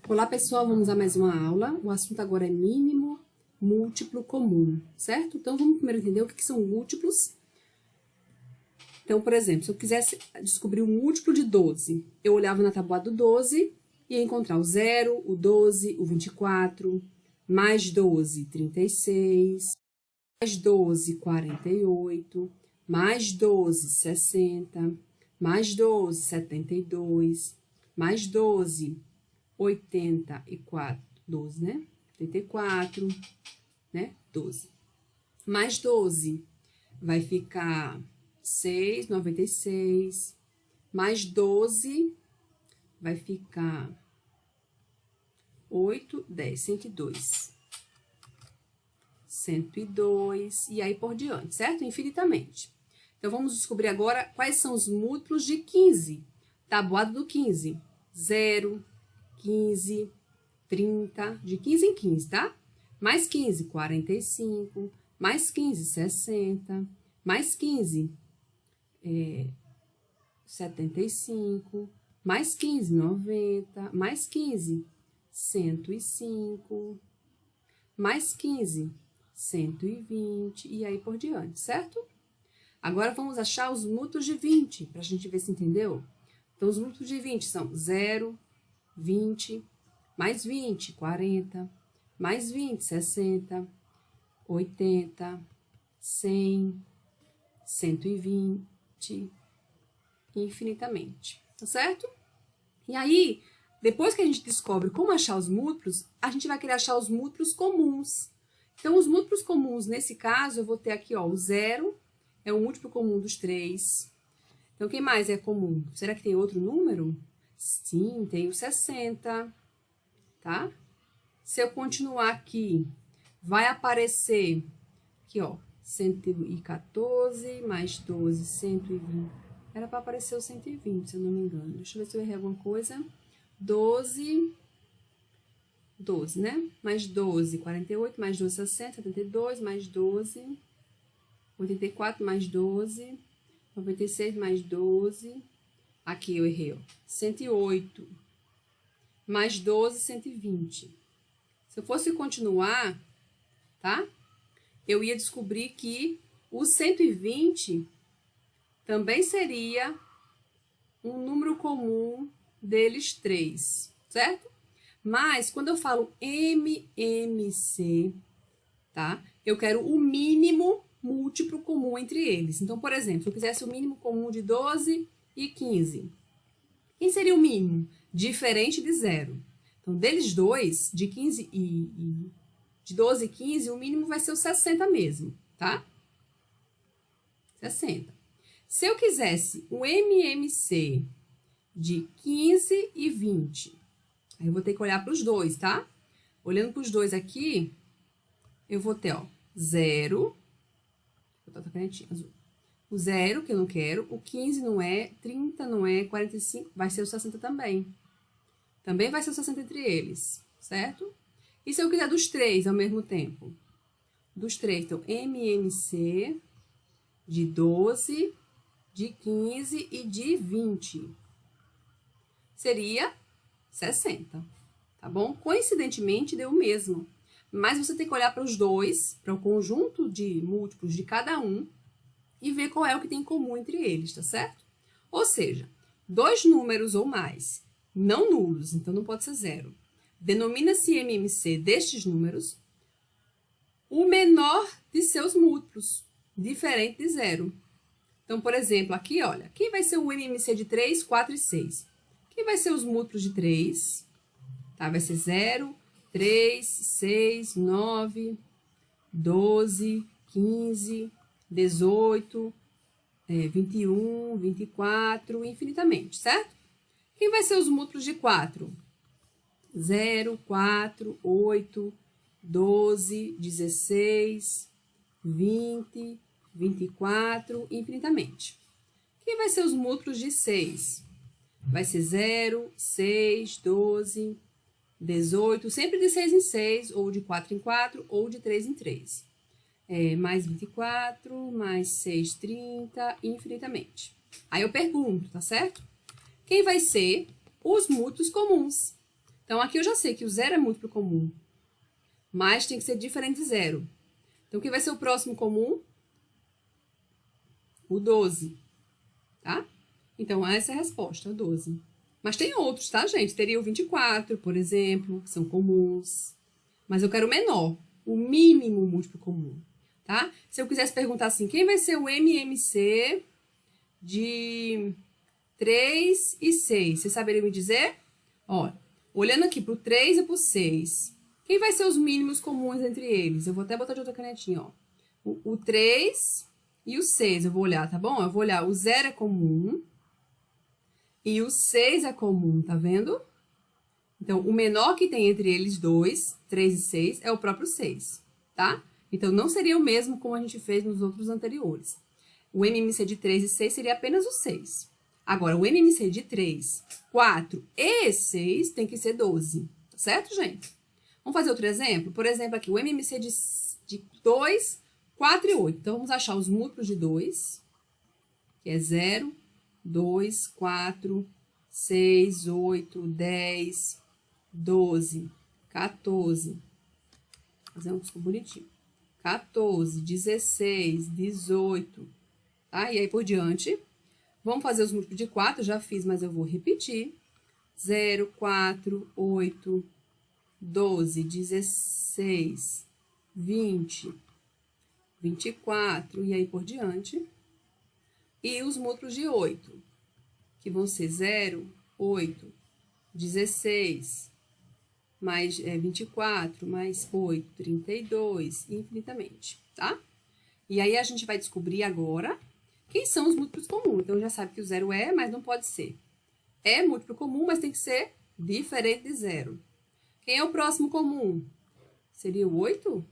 Olá, pessoal, vamos a mais uma aula. O assunto agora é mínimo múltiplo comum, certo? Então, vamos primeiro entender o que são múltiplos. Então, por exemplo, se eu quisesse descobrir o múltiplo de 12, eu olhava na tabuada do 12 e ia encontrar o 0, o 12, o 24, mais 12, 36, mais 12, 48, mais 12, 60, mais 12, 72, mais 12, 84, 12, né? 84, né? 12. Mais 12 vai ficar 6, 96. Mais 12 vai ficar 8, 10, 102. 102 e aí por diante, certo? Infinitamente. Então, vamos descobrir agora quais são os múltiplos de 15. Tabuada do 15. 0, 15, 30, de 15 em 15, tá? Mais 15, 45, mais 15, 60, mais 15, 75, mais 15, 90, mais 15, 105, mais 15, 120 e aí por diante, certo? Agora vamos achar os múltiplos de 20, para a gente ver se entendeu. Então, os múltiplos de 20 são 0, 20, mais 20, 40, mais 20, 60, 80, 100, 120, infinitamente, tá certo? E aí, depois que a gente descobre como achar os múltiplos, a gente vai querer achar os múltiplos comuns. Então, os múltiplos comuns, nesse caso, eu vou ter aqui, ó, o 0 é o múltiplo comum dos 3. Então, quem mais é comum? Será que tem outro número? Sim, tem o 60, tá? Se eu continuar aqui, vai aparecer aqui, ó, 114 mais 12, 120. Era para aparecer o 120, se eu não me engano. Deixa eu ver se eu errei alguma coisa. 12, né? Mais 12, 48, mais 12, 60, 72, mais 12, 84, mais 12, 96, mais 12. Aqui eu errei, ó. 108, mais 12, 120. Se eu fosse continuar, tá? Eu ia descobrir que o 120 também seria um número comum deles 3, certo? Mas, quando eu falo MMC, tá? Eu quero o mínimo múltiplo comum entre eles. Então, por exemplo, se eu quisesse o mínimo comum de 12 e 15. Quem seria o mínimo? Diferente de 0. Então, deles dois, de 15 de 12 e 15, o mínimo vai ser o 60 mesmo, tá? 60. Se eu quisesse o MMC de 15 e 20, aí eu vou ter que olhar para os dois, tá? Olhando para os dois aqui, eu vou ter, ó, 0, vou botar a canetinha azul. O 0, que eu não quero, o 15 não é, 30 não é, 45 vai ser o 60 também. Também vai ser o 60 entre eles, certo? E se eu quiser dos 3 ao mesmo tempo? Dos 3, então, MMC de 12, de 15 e de 20. Seria 60, tá bom? Coincidentemente, deu o mesmo. Mas você tem que olhar para os dois, para o conjunto de múltiplos de cada um, e ver qual é o que tem em comum entre eles, tá certo? Ou seja, dois números ou mais, não nulos, então não pode ser 0. Denomina-se MMC destes números o menor de seus múltiplos, diferente de 0. Então, por exemplo, aqui, olha, quem vai ser o MMC de 3, 4 e 6? Quem vai ser os múltiplos de 3? Tá, vai ser 0, 3, 6, 9, 12, 15, 18, 21, 24, infinitamente, certo? Quem vai ser os múltiplos de 4? 0, 4, 8, 12, 16, 20, 24, infinitamente. Quem vai ser os múltiplos de 6? Vai ser 0, 6, 12, 18, sempre de 6 em 6, ou de 4 em 4, ou de 3 em 3. Mais 24, mais 6, 30, infinitamente. Aí eu pergunto, tá certo? Quem vai ser os múltiplos comuns? Então, aqui eu já sei que o 0 é múltiplo comum, mas tem que ser diferente de 0. Então, quem vai ser o próximo comum? O 12, tá? Então, essa é a resposta, o 12. Mas tem outros, tá, gente? Teria o 24, por exemplo, que são comuns. Mas eu quero o menor, o mínimo múltiplo comum, tá? Se eu quisesse perguntar assim, quem vai ser o MMC de 3 e 6? Vocês saberiam me dizer? Ó, olhando aqui pro 3 e pro 6, quem vai ser os mínimos comuns entre eles? Eu vou até botar de outra canetinha, ó. O 3 e o 6 eu vou olhar, tá bom? Eu vou olhar, o 0 é comum e o 6 é comum, tá vendo? Então, o menor que tem entre eles dois, 3 e 6, é o próprio 6, tá? Então, não seria o mesmo como a gente fez nos outros anteriores. O MMC de 3 e 6 seria apenas o 6. Agora, o MMC de 3, 4 e 6 tem que ser 12, tá certo, gente? Vamos fazer outro exemplo? Por exemplo, aqui, o MMC de 2, 4 e 8. Então, vamos achar os múltiplos de 2, que é 0, 2, 4, 6, 8, 10, 12, 14. Vou fazer um ficou bonitinho. 14, 16, 18, tá? E aí por diante. Vamos fazer os múltiplos de 4, já fiz, mas eu vou repetir. 0, 4, 8, 12, 16, 20, 24, e aí por diante. E os múltiplos de 8, que vão ser 0, 8, 16, mais 24, mais 8, 32, infinitamente, tá? E aí a gente vai descobrir agora quem são os múltiplos comuns. Então, já sabe que o 0 é, mas não pode ser. É múltiplo comum, mas tem que ser diferente de 0. Quem é o próximo comum? Seria o 8?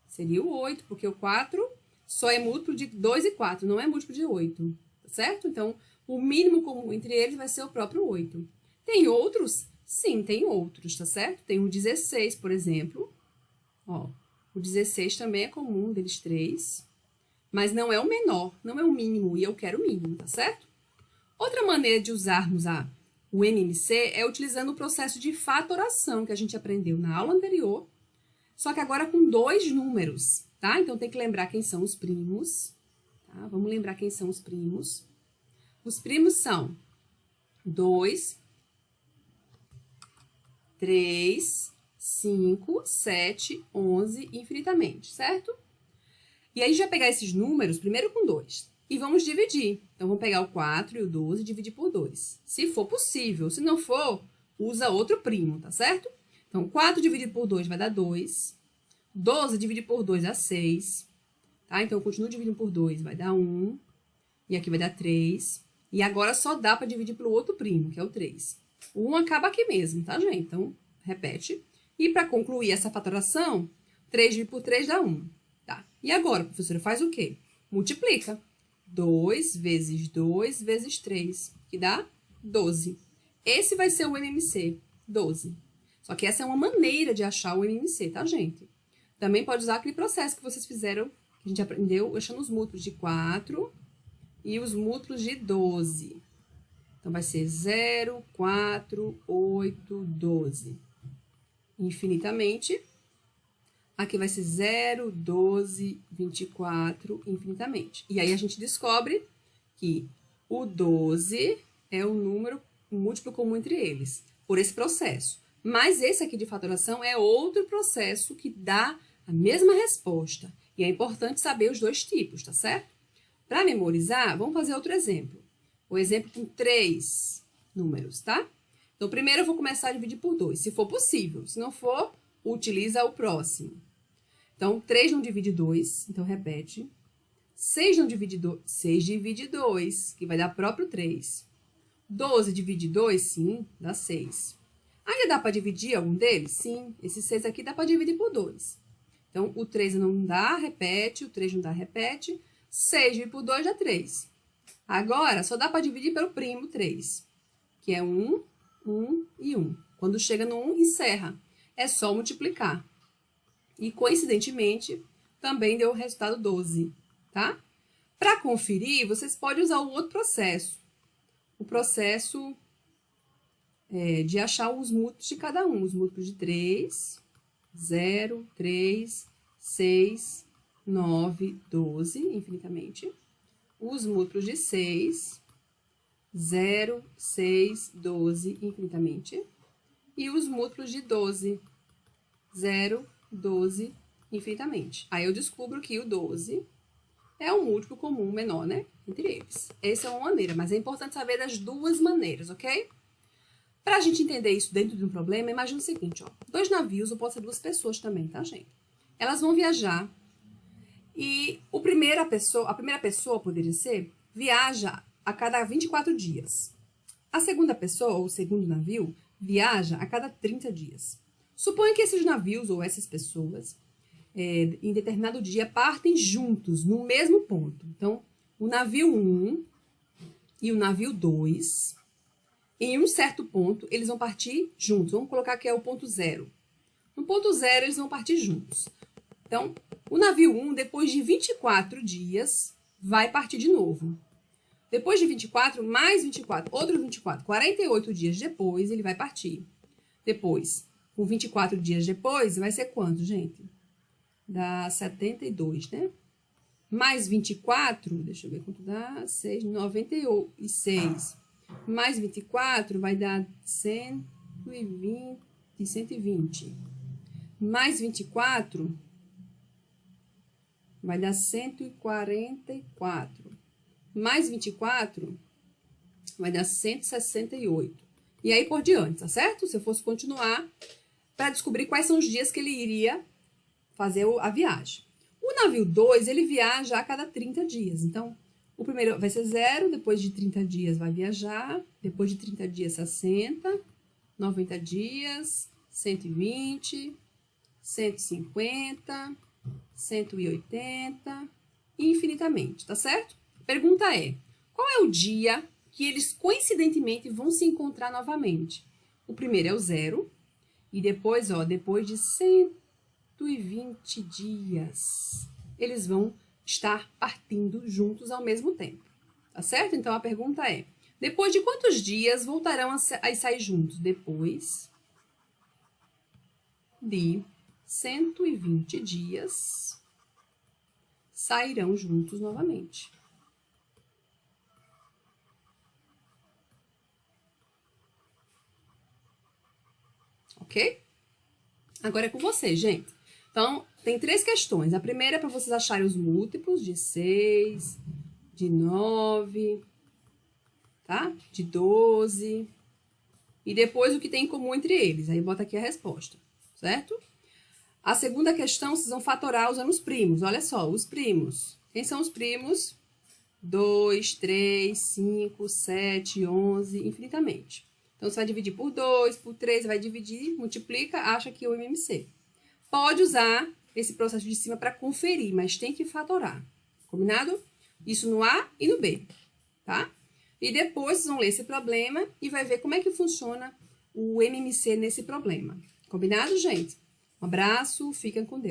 Seria o 8, porque o 4 só é múltiplo de 2 e 4, não é múltiplo de 8, tá certo? Então, o mínimo comum entre eles vai ser o próprio 8. Tem outros? Sim, tem outros, tá certo? Tem o 16, por exemplo. Ó, o 16 também é comum deles três, mas não é o menor, não é o mínimo, e eu quero o mínimo, tá certo? Outra maneira de usarmos o MMC é utilizando o processo de fatoração que a gente aprendeu na aula anterior, só que agora com 2 números, tá? Então, tem que lembrar quem são os primos, tá? Vamos lembrar quem são os primos. Os primos são 2, 3, 5, 7, 11, infinitamente, certo? E aí, a gente vai pegar esses números, primeiro com 2, e vamos dividir. Então, vamos pegar o 4 e o 12 e dividir por 2, se for possível. Se não for, usa outro primo, tá certo? Então, 4 dividido por 2 vai dar 2. 12 dividido por 2 dá 6. Tá? Então, eu continuo dividindo por 2, vai dar 1. E aqui vai dar 3. E agora só dá para dividir pelo outro primo, que é o 3. O 1 acaba aqui mesmo, tá, gente? Então, repete. E para concluir essa fatoração, 3 dividido por 3 dá 1. Tá? E agora, professora, faz o quê? Multiplica. 2 vezes 2 vezes 3, que dá 12. Esse vai ser o MMC, 12. Só que essa é uma maneira de achar o MMC, tá, gente? Também pode usar aquele processo que vocês fizeram, que a gente aprendeu, achando os múltiplos de 4 e os múltiplos de 12. Então, vai ser 0, 4, 8, 12. Infinitamente. Aqui vai ser 0, 12, 24, infinitamente. E aí, a gente descobre que o 12 é o número múltiplo comum entre eles, por esse processo. Mas esse aqui de fatoração é outro processo que dá a mesma resposta. E é importante saber os dois tipos, tá certo? Para memorizar, vamos fazer outro exemplo. O exemplo com 3 números, tá? Então, primeiro eu vou começar a dividir por 2, se for possível. Se não for, utiliza o próximo. Então, 3 não divide 2, então repete. 6 não divide 2, 6 divide 2, que vai dar próprio 3. 12 divide 2, sim, dá 6. Ainda dá para dividir algum deles? Sim, esse 6 aqui dá para dividir por 2. Então, o 3 não dá, repete, o 3 não dá, repete. 6 dividido por 2 dá 3. Agora, só dá para dividir pelo primo 3, que é 1, 1 e 1. Quando chega no 1, encerra. É só multiplicar. E, coincidentemente, também deu o resultado 12, tá? Para conferir, vocês podem usar o outro processo. O processo de achar os múltiplos de cada um. Os múltiplos de 3, 0, 3, 6, 9, 12, infinitamente. Os múltiplos de 6, 0, 6, 12, infinitamente. E os múltiplos de 12, 0, 12, infinitamente. Aí eu descubro que o 12 é um múltiplo comum menor, né? Entre eles. Essa é uma maneira, mas é importante saber das duas maneiras, ok? Para a gente entender isso dentro de um problema, imagina o seguinte, ó. 2 navios, ou pode ser 2 pessoas também, tá, gente? Elas vão viajar e a primeira pessoa poderia ser, viaja a cada 24 dias. A segunda pessoa, ou o segundo navio, viaja a cada 30 dias. Suponha que esses navios, ou essas pessoas, em determinado dia, partem juntos, no mesmo ponto. Então, o navio 1 e o navio 2... em um certo ponto, eles vão partir juntos. Vamos colocar que é o ponto 0. No ponto 0, eles vão partir juntos. Então, o navio 1, depois de 24 dias, vai partir de novo. Depois de 24, mais 24, outros 24, 48 dias depois, ele vai partir. Depois, com 24 dias depois, vai ser quanto, gente? Dá 72, né? Mais 24, deixa eu ver quanto dá, 6, 96. Mais 24 vai dar 120. Mais 24 vai dar 144. Mais 24 vai dar 168. E aí por diante, tá certo? Se eu fosse continuar, para descobrir quais são os dias que ele iria fazer a viagem. O navio 2, ele viaja a cada 30 dias. Então, o primeiro vai ser 0, depois de 30 dias vai viajar, depois de 30 dias 60, 90 dias, 120, 150, 180, infinitamente, tá certo? A pergunta é, qual é o dia que eles coincidentemente vão se encontrar novamente? O primeiro é o 0, e depois, ó, depois de 120 dias, eles vão estar partindo juntos ao mesmo tempo, tá certo? Então, a pergunta é, depois de quantos dias voltarão a sair juntos? Depois de 120 dias, sairão juntos novamente. Ok? Agora é com vocês, gente. Então, tem 3 questões. A primeira é para vocês acharem os múltiplos de 6, de 9, tá? De 12. E depois o que tem em comum entre eles. Aí bota aqui a resposta, certo? A segunda questão, vocês vão fatorar usando os primos. Olha só, os primos. Quem são os primos? 2, 3, 5, 7, 11, infinitamente. Então, você vai dividir por 2, por 3, vai dividir, multiplica, acha aqui o MMC. Pode usar esse processo de cima para conferir, mas tem que fatorar. Combinado? Isso no A e no B, tá? E depois vocês vão ler esse problema e vai ver como é que funciona o MMC nesse problema. Combinado, gente? Um abraço, fiquem com Deus.